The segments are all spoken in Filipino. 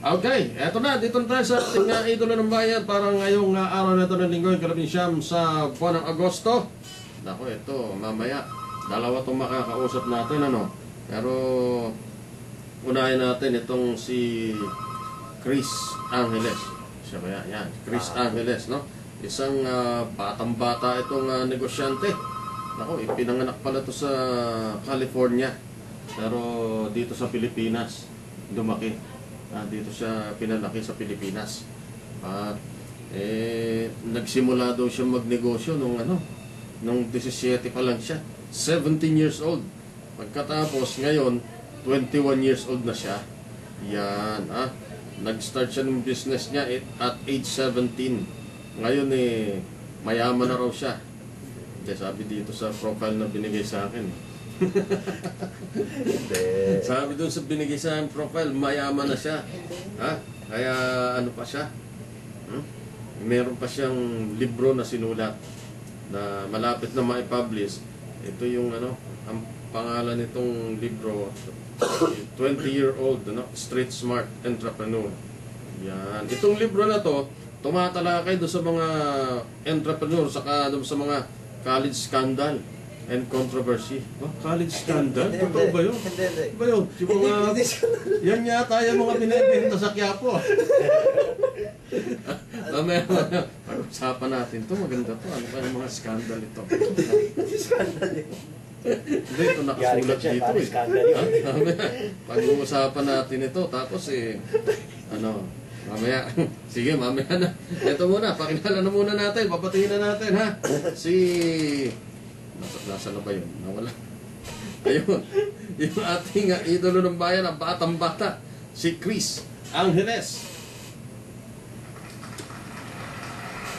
Okay, eto na, dito na tayo sa ating idolo ng bayan para ngayong araw na ito ng linggo, kalabing siyam sa buwan ng Agosto. Naku, ito, mamaya, dalawa itong makakausap natin, ano. Pero, unahin natin itong si Chris Angeles. Siya kaya, yan, Chris Angeles, no? Isang batang-bata itong negosyante. Naku, ipinanganak pala ito sa California. Pero dito sa Pilipinas, lumaki. Dito siya pinalaki sa Pilipinas. At nagsimula daw siya magnegosyo nung 17 pa lang siya. 17 years old. Pagkatapos ngayon, 21 years old na siya. Yan, nag-start siya ng business niya at age 17. Ngayon mayaman na raw siya. Kaya sabi dito sa profile na binigay sa akin. Sabi doon sa binigay sa akin profile, mayaman na siya. Kaya ano pa siya? Meron pa siyang libro na sinulat na malapit na ma-publish. Ito yung ang pangalan nitong libro, 20-year-old Street Smart Entrepreneur. Yan. Itong libro na to, tumatalakay doon sa mga entrepreneur, saka doon sa mga college scandal and controversy. College scandal? Totoo ba yun? Hindi. Ba yun? Yan yata yung mga binibenta sa Quiapo. Pag-usapan natin ito. Maganda to. Ano ba yung mga scandal ito? Hindi scandal yun. Hindi, ito nakasulat dito Pag-uusapan natin ito. Tapos mamaya. Sige, mamaya na. Ito muna. Pakilala na muna natin. Papatingin na natin, ha? Nasa na ba yun? Nawala. Ayun. Yung ating idolo ng bayan, ang batang-bata, si Chris Angeles.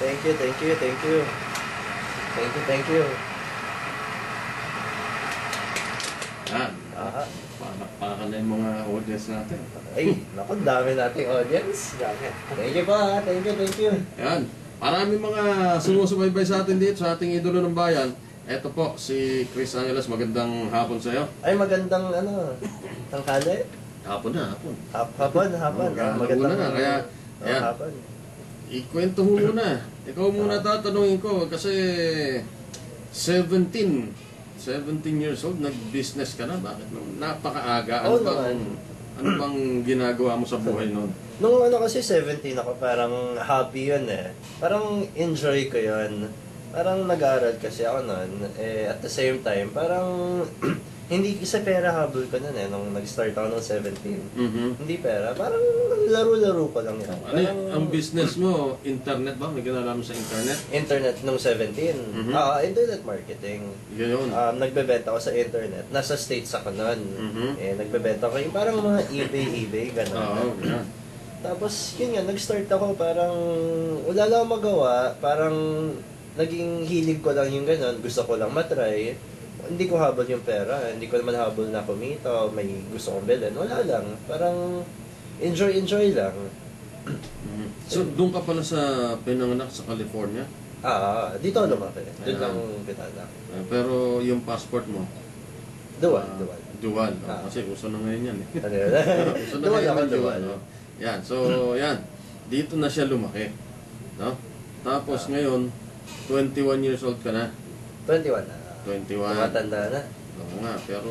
Thank you. Yan. Palakpakan na yung mga audience natin. Ay, naku, dami nating audience. Thank you pa, thank you. Yan. Maraming mga sumusubaybay sa atin dito, sa ating idolo ng bayan. Eto po, si Chris Angeles. Magandang hapon sa iyo. Ay, magandang tangkali? Hapon na, hapon. Hapon. Magandang na, kaya, ayan. Hapon. Ikwento mo muna. Ikaw muna tatanungin ko kasi 17 years old, nag-business ka na. Bakit? Napakaaga. Ano bang ginagawa mo sa buhay noon? Nung kasi 17 ako, parang hobby yun Parang enjoy ko yun. Parang nag-aaral kasi ako noon. At the same time, parang hindi sa pera habol ko noon nung nag-start ako ng 17. Hindi pera. Parang laro-laro ko lang yan. Ang business mo, internet ba? May ginala mo sa internet? Internet nung 17. Internet marketing. Yun. Nagbebenta ako sa internet. Nasa States ako noon. Nagbebenta ko yung parang mga eBay, gano'n. Yeah. Tapos, yun nga, nag-start ako. Parang wala lang magawa. Parang naging hilig ko lang yung gano'n. Gusto ko lang matry. Hindi ko habol yung pera. Hindi ko naman habol na kumita. May gusto kong bilhin. Wala lang. Parang enjoy lang. So, doon ka pala sa pinanganak sa California? Dito ako lumaki. Doon lang pinanganak. Pero yung passport mo? Dual. Kasi uso na ngayon yan Uso na ngayon dual. Yan. So, yan. Dito na siya lumaki. No? Tapos ngayon, 21 years old ka na? 21 na. 21. Matanda na. Oo nga, pero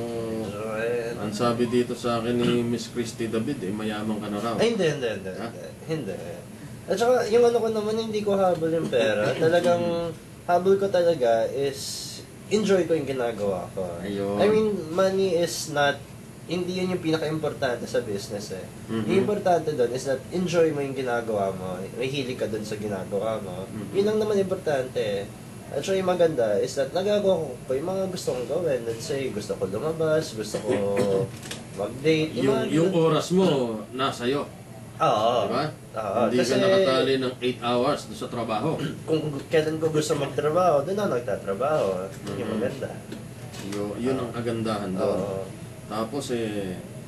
ang sabi dito sa akin ni Miss Christy David, mayaman ka na raw. Ay, hindi. At saka, yung ko naman, hindi ko habol yung pera. Talagang, habol ko talaga is, enjoy ko yung ginagawa ko. Ayun. I mean, money is not, hindi yun yung pinaka-importante sa business Yung importante doon is that enjoy mo yung ginagawa mo. May hilig ka doon sa ginagawa mo. Yun lang naman importante At saka yung maganda is that nagagawa ko yung mga gusto kong gawin. Let's say, gusto ko lumabas, gusto ko mag-date. Yung oras mo, nasa iyo. Oo. Diba? Oo. Hindi kasi, ka nakatali ng 8 hours doon sa trabaho. Kung kailan ko gusto magtrabaho, doon ako nagtatrabaho. Yung maganda. Yun ang kagandahan doon. Tapos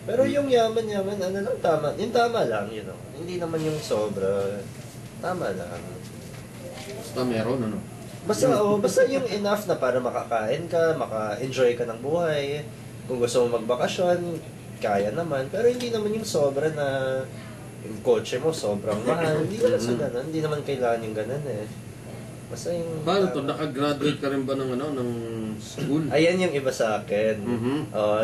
pero yung yaman, ano lang, tama. Yung tama lang, Hindi naman yung sobra. Tama lang. Basta meron, ano? Basta yung enough na para makakain ka, maka-enjoy ka ng buhay. Kung gusto mo magbakasyon, kaya naman. Pero hindi naman yung sobra na yung kotse mo sobrang mahal. Hindi naman sa ganun. Hindi naman kailangan yung ganun eh. Basta yung... Paano to? Nakagraduate ka rin ba ng, ng school? Ayan yung iba sa akin.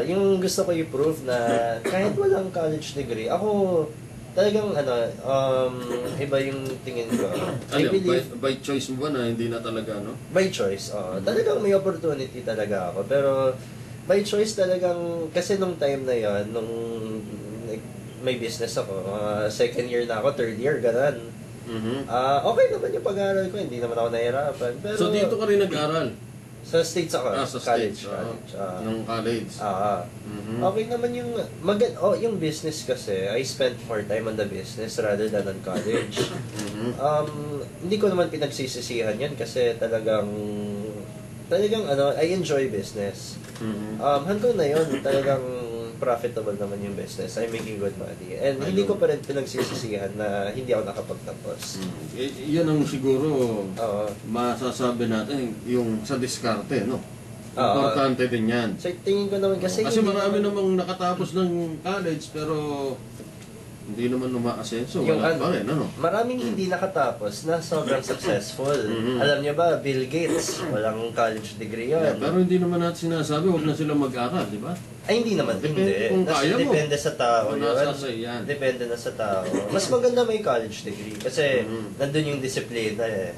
Yung gusto ko i-prove na kahit walang college degree, ako talagang iba yung tingin ko. I believe, by choice mo ba na hindi na talaga, no? by choice, talagang may opportunity talaga ako. Pero by choice talagang, kasi nung time na yon nung may business ako, second year na ako, third year, ganun. Okay naman yung pag-aaral ko, hindi naman ako nahihirapan. Pero, So dito ka rin nag-aral? sa States ako, Sa college. States, nung college. Okay naman yung, yung business kasi, I spent more time on the business rather than on college. Hindi ko naman pinagsisisihan yan kasi talagang I enjoy business. Hanggang na yun, talagang profitable naman yung business. I'm making good money. And hindi ko pa rin pinagsisisihan na hindi ako nakapagtapos. Yun ang siguro masasabi natin yung sa diskarte, no? Importante din yan. So, tingin ko naman kasi marami namang nakatapos ng college pero hindi naman umaasenso. Wala pa rin, ano? Maraming hindi nakatapos na sobrang successful. Alam niyo ba, Bill Gates, walang college degree yun. Pero hindi naman natin sinasabi, huwag na sila mag-aral, di ba? Ay, hindi naman. Hindi. Kung kaya mo. Depende sa tao yun. Yan. Depende na sa tao. Mas maganda may college degree kasi nandun yung disiplina eh.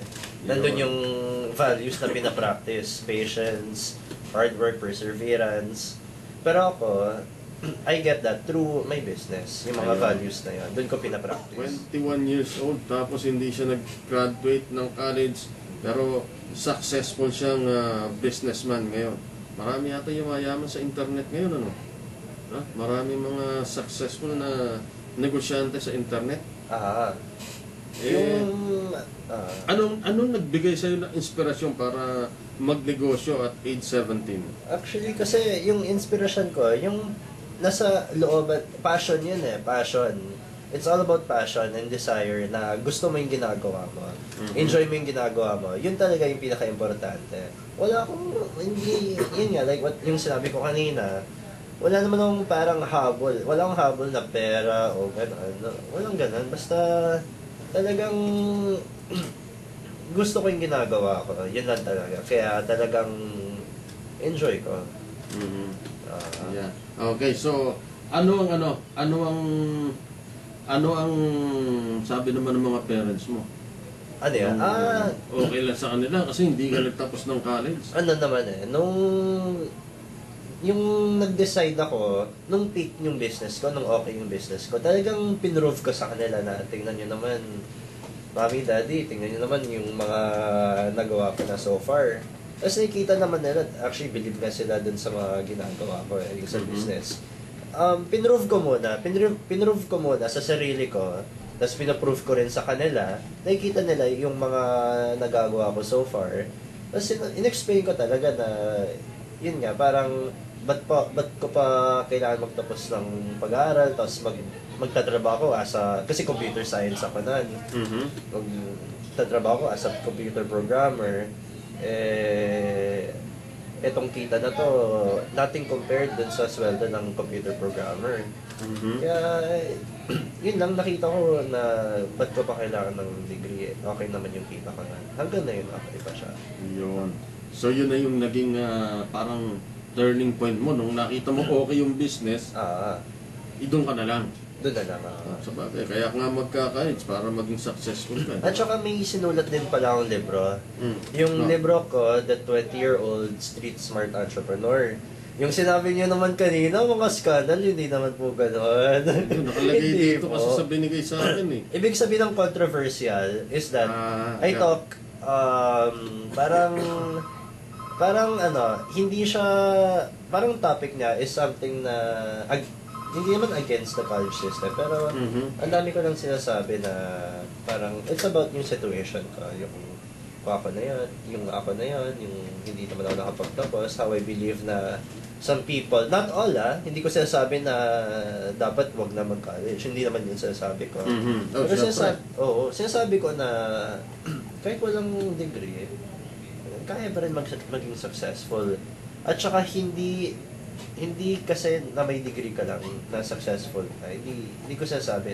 Nandun yung values na pinapractice, patience, hard work, perseverance. Pero ako, I get that through my business, yung mga values na yun. Doon ko pinapractice. 21 years old, tapos hindi siya nag-graduate ng college, pero successful siyang businessman ngayon. Marami yata yung mayaman sa internet ngayon, ano? Marami mga successful na negosyante sa internet. Anong nagbigay sa'yo ng inspirasyon para magnegosyo at age 17? Actually, kasi yung inspiration ko, yung nasa loob, passion yun eh, passion. It's all about passion and desire na gusto mo yung ginagawa mo. Enjoy mo yung ginagawa mo. Yun talaga yung pinaka-importante. Wala akong, hindi, yun nga, like what yung sinabi ko kanina, wala naman akong parang habol. Wala akong habol na pera o gano'n. Walang gano'n. Basta talagang gusto ko yung ginagawa ko. Yun lang talaga. Kaya talagang enjoy ko. Yeah. Okay, so ano ang sabi naman ng mga parents mo? Ano yan? Okay lang sa kanila kasi hindi ka nagtapos ng college. Ano naman eh, yung nag-decide ako, nung peak yung business ko, nung okay yung business ko, talagang pinrove ko sa kanila na tingnan nyo naman, Mommy, Daddy, tingnan nyo naman yung mga nagawa ko na so far. Tapos nakikita naman nila, actually believe na sila dun sa mga ginagawa ko yung sa business. Pinrove ko muna sa sarili ko, tapos pinaprove ko rin sa kanila, nakikita nila yung mga nagagawa ko so far. Tapos in-explain ko talaga na, yun nga, parang, ba't ko pa kailangan magtapos ng pag-aaral, tapos magtatrabaho kasi computer science ako nun. Magtatrabaho as a computer programmer. Etong kita na to, nothing compared dun sa sweldo ng computer programmer. Kaya, yun lang nakita ko na ba't ko pa kailangan ng degree. Okay naman yung kita ko na. Hanggang na yun, okay pa siya. Yun. So yun na yung naging parang turning point mo. Nung nakita mo okay yung business, idun ka na lang. Doon na lang. Sabagay, kaya nga magka-college para maging successful ka. At saka may sinulat din pala akong libro. Yung libro ko, The 20-Year-Old Street Smart Entrepreneur. Yung sinabi niyo naman kanina, mga scandal, hindi naman po gano'n. Nakalagay dito kasi sa binigay sa akin eh. Ibig sabihin ng controversial is that I talk, hindi siya, parang topic niya is something na, hindi naman against the college system, pero ang dami ko lang sinasabi na parang it's about yung situation ko, yung ako na yan, yung hindi naman ako nakapagtapos, how I believe na some people, not all hindi ko sinasabi na dapat wag na mag-college, hindi naman yun sinasabi ko. Pero sinasabi ko na kahit walang degree, kaya pa rin maging successful. At saka hindi kasi na may degree ka lang na successful. Hindi ko sinasabi.